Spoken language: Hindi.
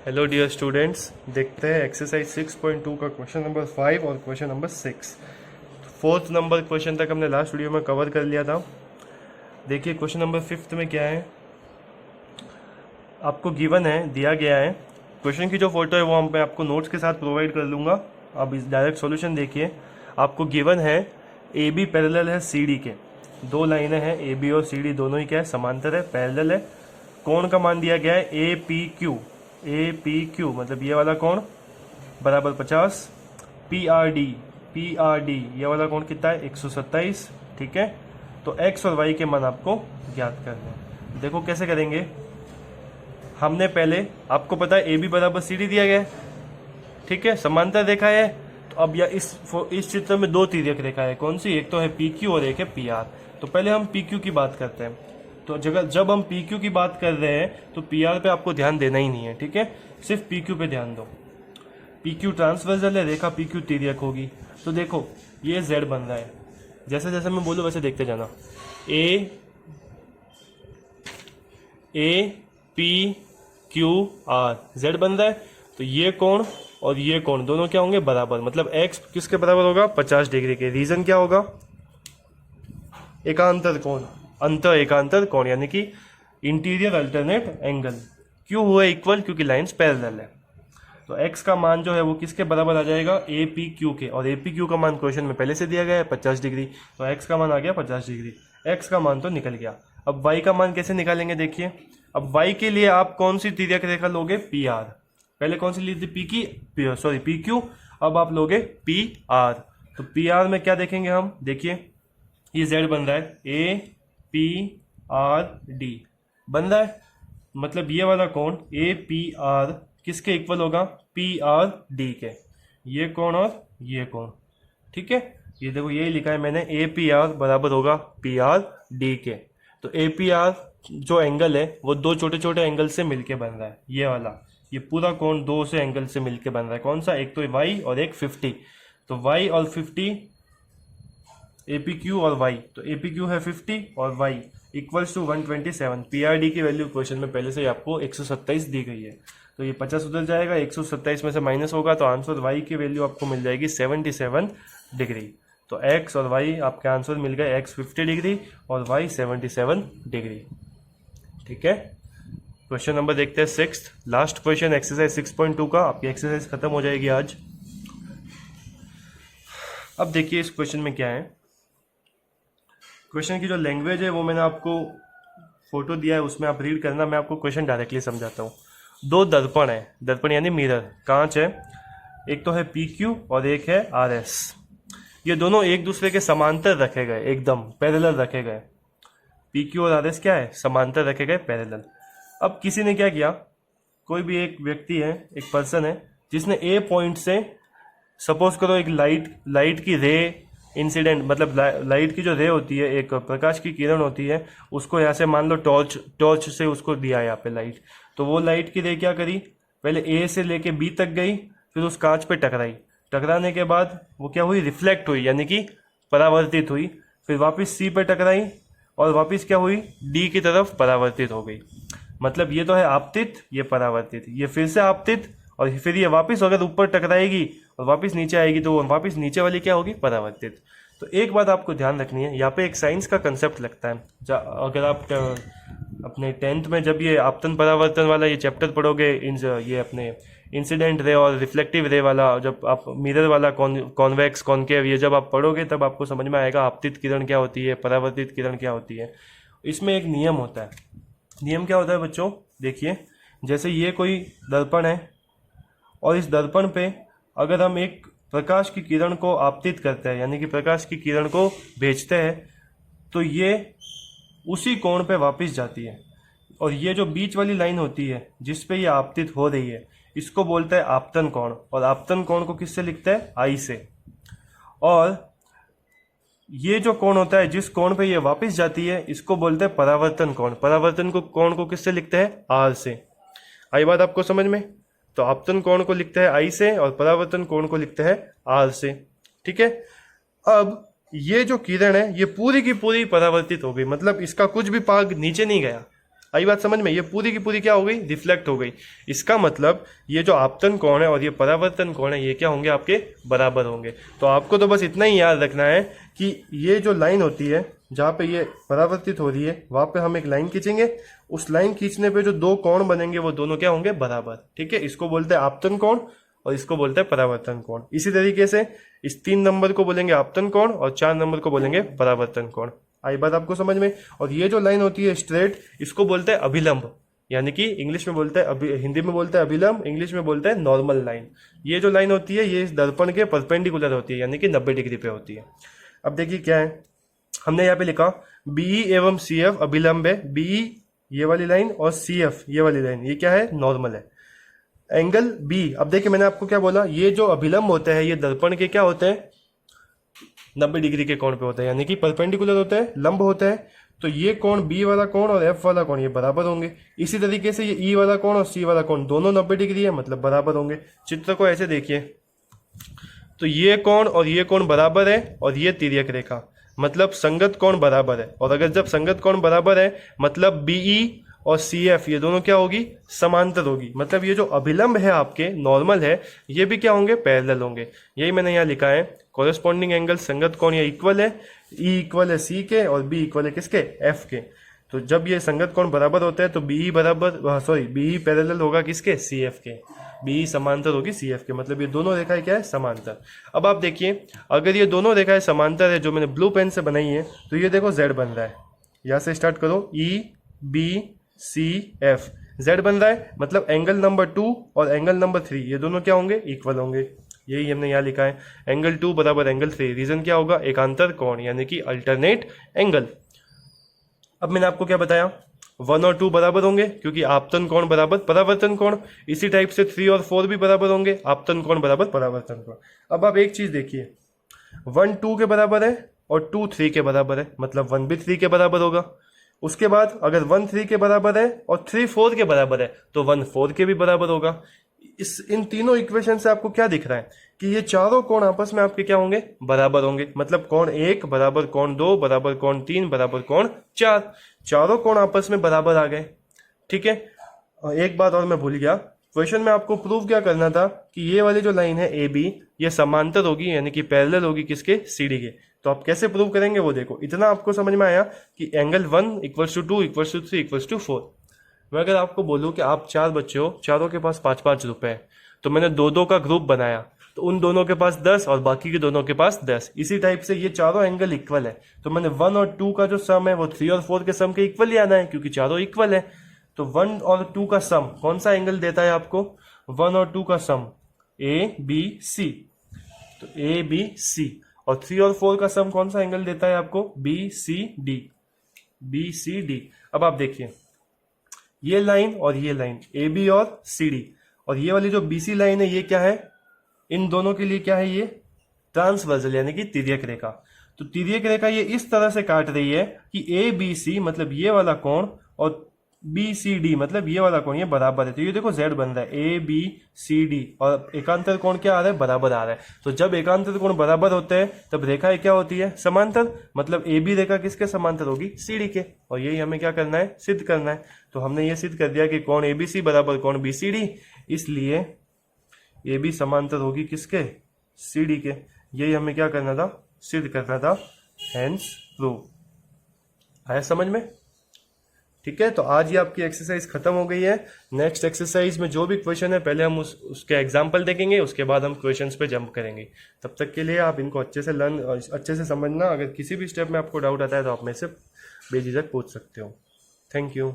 हेलो डियर स्टूडेंट्स, देखते हैं एक्सरसाइज 6.2 का क्वेश्चन नंबर 5 और question number 6। Fourth number question तक हमने लास्ट वीडियो में कवर कर लिया था। देखिए क्वेश्चन नंबर 5 में क्या है, आपको गिवन है, दिया गया है। क्वेश्चन की जो फोटो है वो मैं आपको नोट्स के साथ प्रोवाइड कर दूंगा। अब इस डायरेक्ट सॉल्यूशन देखिए, आपको गिवन है ए बी पैरेलल है सी डी के, दो लाइनें हैं ए बी और सी डी, दोनों ही क्या है, समांतर है, पैरेलल है। कोण का मान दिया गया है ए पी क्यू मतलब ये वाला कोण बराबर 50, पी आर डी ये वाला कोण कितना है 127। ठीक है, तो एक्स और वाई के मान आपको ज्ञात करने हैं। देखो कैसे करेंगे, हमने पहले, आपको पता है ए बी बराबर सी डी दिया गया है, ठीक है, समांतर रेखा है। तो अब या इस चित्र में दो तिर्यक रेखा है, कौन सी, एक तो है पी क्यू और एक है पी आर। तो पहले हम पी क्यू की बात करते हैं। तो जब हम पी क्यू की बात कर रहे हैं तो पी आर पे आपको ध्यान देना ही नहीं है, ठीक है, सिर्फ पी क्यू पे ध्यान दो। पी क्यू ट्रांसवर्सल है, रेखा पी क्यू तिर्यक होगी। तो देखो ये जेड बन रहा है, जैसे जैसे मैं बोलूँ वैसे देखते जाना। A P Q R Z बन रहा है, तो ये कोण और ये कोण दोनों क्या होंगे, बराबर। मतलब एक्स किसके बराबर होगा, 50 डिग्री के। रीजन क्या होगा, एकांतर कोण, अंतर एकांतर कोण, यानी कि इंटीरियर अल्टरनेट एंगल। क्यों हुआ इक्वल, क्योंकि लाइंस पैरेलल है। तो x का मान जो है वो किसके बराबर आ जाएगा, ए पी क्यू के। और ए पी क्यू का मान क्वेश्चन में पहले से दिया गया है 50 डिग्री, तो x का मान आ गया 50 डिग्री। x का मान तो निकल गया। अब y का मान कैसे निकालेंगे, देखिए। अब y के लिए आप कौन सी तिर्यक रेखा लोगे, पी आर। पहले कौन सी ली थी, पी क्यू। अब आप लोगे पी आर। तो पी आर में क्या देखेंगे हम, देखिए ये z बन रहा है, ए पी आर डी बन रहा है। मतलब ये वाला कोण ए पी आर किसके इक्वल होगा, पी आर डी के। ये कोण और ये कोण, ठीक है, ये देखो यही लिखा है मैंने, ए पी आर बराबर होगा पी आर डी के। तो ए पी आर जो एंगल है वो दो छोटे छोटे एंगल से मिलके बन रहा है। ये वाला, ये पूरा कोण दो से एंगल से मिलके बन रहा है। कौन सा, एक तो y और एक 50। तो y और 50, ए पी क्यू और y, तो ए पी क्यू है 50 और y equals to 127। P R D की वैल्यू क्वेश्चन में पहले से ही आपको 127 दी गई है, तो ये 50 उधर जाएगा, 127 में से माइनस होगा, तो आंसर y की वैल्यू आपको मिल जाएगी 77 डिग्री। तो x और y आपके आंसर मिल गए, x 50 डिग्री और y 77 डिग्री। ठीक है, क्वेश्चन नंबर देखते हैं 6th, लास्ट क्वेश्चन एक्सरसाइज 6.2 का। आपकी एक्सरसाइज खत्म हो जाएगी आज। अब देखिए इस क्वेश्चन में क्या है, क्वेश्चन की जो लैंग्वेज है वो मैंने आपको फोटो दिया है, उसमें आप रीड करना, मैं आपको क्वेश्चन डायरेक्टली समझाता हूँ। दो दर्पण है, दर्पण यानी मिरर, कांच है, एक तो है पी क्यू और एक है आर एस। ये दोनों एक दूसरे के समांतर रखे गए, एकदम पैरेलल रखे गए। पी क्यू और आर एस क्या है, समांतर रखे गए, पैरेलल। अब किसी ने क्या किया, कोई भी एक व्यक्ति है, एक पर्सन है, जिसने ए पॉइंट से, सपोज करो एक लाइट की रे इंसिडेंट, मतलब लाइट की जो रे होती है, एक प्रकाश की किरण होती है, उसको यहाँ से मान लो टॉर्च से उसको दिया यहाँ पे लाइट। तो वो लाइट की रे क्या करी, पहले ए से लेके बी तक गई, फिर उस कांच पे टकराई, टकराने के बाद वो क्या हुई, रिफ्लेक्ट हुई, यानी कि परावर्तित हुई, फिर वापस सी पे टकराई और वापस क्या हुई, डी की तरफ परावर्तित हो गई। मतलब ये तो है आपतित, ये परावर्तित, ये फिर से आपतित, और फिर ये वापस अगर ऊपर टकराएगी और वापस नीचे आएगी तो वापस नीचे वाली क्या होगी, परावर्तित। तो एक बात आपको ध्यान रखनी है, यहाँ पे एक साइंस का कंसेप्ट लगता है। अगर आप अपने 10th में जब ये आपतन परावर्तन वाला ये चैप्टर पढ़ोगे, ये अपने इंसिडेंट रे और रिफ्लेक्टिव रे वाला, जब आप मिरर वाला कॉन्वेक्स कॉन्केव ये जब आप पढ़ोगे तब आपको समझ में आएगा आपतित किरण क्या होती है, परावर्तित किरण क्या होती है। इसमें एक नियम होता है। नियम क्या होता है बच्चों, देखिए, जैसे ये कोई दर्पण है और इस दर्पण पे अगर हम एक प्रकाश की किरण को आपतित करते हैं, यानी कि प्रकाश की किरण को भेजते हैं, तो ये उसी कोण पे वापस जाती है। और ये जो बीच वाली लाइन होती है जिस पे ये आपतित हो रही है, इसको बोलते हैं आपतन कोण। और आपतन कोण को किससे लिखते हैं, आई से। और ये जो कोण होता है जिस कोण पे ये वापस जाती है, इसको बोलते हैं परावर्तन कोण। परावर्तन कोण को किससे लिखते हैं, आर से। आई बात आपको समझ में। तो आपतन कोण को लिखते हैं आई से और परावर्तन कोण को लिखते हैं आर से। ठीक है, अब ये जो किरण है ये पूरी की पूरी परावर्तित हो गई, मतलब इसका कुछ भी भाग नीचे नहीं गया, आई बात समझ में? ये पूरी की पूरी क्या हो गई? रिफ्लेक्ट हो गई। इसका मतलब ये जो आपतन कोण है और ये परावर्तन कोण है, ये क्या होंगे? आपके बराबर होंगे। तो आपको तो बस इतना ही याद रखना है कि ये जो लाइन होती है जहाँ पे ये परावर्तित हो रही है, वहां पे हम एक लाइन खींचेंगे। उस लाइन खींचने पे जो दो कोण बनेंगे वो दोनों क्या होंगे? बराबर। ठीक है, इसको बोलते हैं आपतन कोण और इसको बोलते हैं परावर्तन कोण। इसी तरीके से इस 3 नंबर को बोलेंगे आपतन कोण और 4 नंबर को बोलेंगे परावर्तन कोण। आई बात आपको समझ में? और ये जो लाइन होती है स्ट्रेट, इसको बोलते हैं अभिलंब, यानी कि इंग्लिश में बोलते हैं हिंदी में बोलते हैं अभिलंब, इंग्लिश में बोलते हैं नॉर्मल लाइन। ये जो लाइन होती है ये इस दर्पण के परपेंडिकुलर होती है, यानी कि 90 डिग्री पे होती है। अब देखिए क्या है, हमने यहाँ पे लिखा बीई एवं सीएफ अभिलंब है। बीई ये वाली लाइन और सीएफ ये वाली लाइन, ये क्या है? नॉर्मल है। एंगल बी, अब देखिए मैंने आपको क्या बोला, ये जो अभिलंब होते हैं ये दर्पण के क्या होते हैं? 90 डिग्री के कोण पे होते हैं, यानी कि परपेंडिकुलर होते हैं, लंब होते हैं। तो ये कोण बी वाला कोण और एफ वाला कोण ये बराबर होंगे। इसी तरीके से ये ई वाला कोण और सी वाला कोण दोनों 90 डिग्री है, मतलब बराबर होंगे। चित्र को ऐसे देखिए, तो ये कोण और ये कोण बराबर है और ये तिर्यक रेखा, मतलब संगत कोण बराबर है। और अगर जब संगत कोण बराबर है मतलब बीई और सी एफ ये दोनों क्या होगी? समांतर होगी। मतलब ये जो अभिलंब है आपके नॉर्मल है, ये भी क्या होंगे? पैरेलल होंगे। यही मैंने यहाँ लिखा है, कॉरेस्पॉन्डिंग एंगल संगत कोण ये इक्वल है, ई इक्वल है सी के और बी इक्वल है किसके? एफ के। तो जब ये संगत कोण बराबर होते हैं तो बीई बराबर बीई पैरेलल होगा किसके? सी एफ के। बीई समांतर होगी सी एफ के, मतलब ये दोनों रेखाएं क्या है? समांतर। अब आप देखिए, अगर ये दोनों रेखाएं समांतर है जो मैंने ब्लू पेन से बनाई है, तो ये देखो जेड बन रहा है। यहाँ से स्टार्ट करो, E B C F, Z बन रहा है, मतलब एंगल नंबर 2 और एंगल नंबर 3 ये दोनों क्या होंगे? इक्वल होंगे। यही हमने यहाँ लिखा है, एंगल 2 बराबर एंगल 3। रीजन क्या होगा? एकांतर कोण, यानी कि अल्टरनेट एंगल। अब मैंने आपको क्या बताया, 1 और 2 बराबर होंगे क्योंकि आपतन कोण बराबर परावर्तन कोण। इसी टाइप से 3 और 4 भी बराबर होंगे, आपतन कोण बराबर परावर्तन कोण। अब आप एक चीज देखिए, 1 2 के बराबर है और 2 3 के बराबर है, मतलब 1 भी 3 के बराबर होगा। उसके बाद अगर 1 3 के बराबर है और 3 4 के बराबर है तो 1 4 के भी बराबर होगा। इन तीनों इक्वेशन से आपको क्या दिख रहा है कि ये चारों कोण आपस में आपके क्या होंगे? बराबर होंगे। मतलब कोण 1 बराबर कोण 2 बराबर कोण 3 बराबर कोण 4, चारों कोण आपस में बराबर आ गए। ठीक है, एक बात और मैं भूल गया, क्वेश्चन में आपको प्रूव क्या करना था कि ये वाली जो लाइन है ए बी ये समांतर होगी, यानी कि पैरेलल होगी किसके? सीडी के। तो आप कैसे प्रूव करेंगे वो देखो। इतना आपको समझ में आया कि angle 1 equals to 2 equals to 3 equals to 4। मैं अगर आपको बोलूं कि आप 4 बच्चे हो, चारों के पास 5-5 रुपए है, तो मैंने 2-2 का ग्रुप बनाया, तो उन दोनों के पास 10 और बाकी के दोनों के पास 10। इसी टाइप से ये चारों एंगल इक्वल है, तो मैंने 1 और 2 का जो सम है वो 3 और 4 के सम के इक्वल ही आना है क्योंकि चारों इक्वल है। तो 1 और 2 का सम कौन सा एंगल देता है आपको? 1 और 2 का सम ए बी सी, तो ए बी सी। और 3 और 4 का सम कौन सा एंगल देता है आपको? B C D, B C D. अब आप देखिए, ये लाइन और ये लाइन ए बी और सी डी, और ये वाली जो बी सी लाइन है ये क्या है? इन दोनों के लिए क्या है? ये ट्रांसवर्सल, यानी कि तिर्यक रेखा। तो तिर्यक रेखा ये इस तरह से काट रही है कि ए बी सी मतलब ये वाला कोण और बी सी डी मतलब ये वाला कोण ये बराबर है। तो ये देखो जेड बन रहा है, ए बी सी डी, और एकांतर कोण क्या आ रहा है? बराबर आ रहा है। तो जब एकांतर कोण बराबर होते हैं तब रेखाएं क्या होती है? समांतर। मतलब ए बी रेखा किसके समांतर होगी? सी डी के। और यही हमें क्या करना है? सिद्ध करना है। तो हमने ये सिद्ध कर दिया कि कोण ए बी सी बराबर कोण बी सी डी, इसलिए ए बी समांतर होगी किसके? सी डी के। यही हमें क्या करना था? सिद्ध करना था। Hence prove. आया समझ में? ठीक है, तो आज ये आपकी एक्सरसाइज खत्म हो गई है। नेक्स्ट एक्सरसाइज में जो भी क्वेश्चन है पहले हम उसके एग्जाम्पल देखेंगे, उसके बाद हम क्वेश्चंस पे जंप करेंगे। तब तक के लिए आप इनको अच्छे से अच्छे से समझना। अगर किसी भी स्टेप में आपको डाउट आता है तो आप मेरे से बेझिझक पूछ सकते हो। Thank you.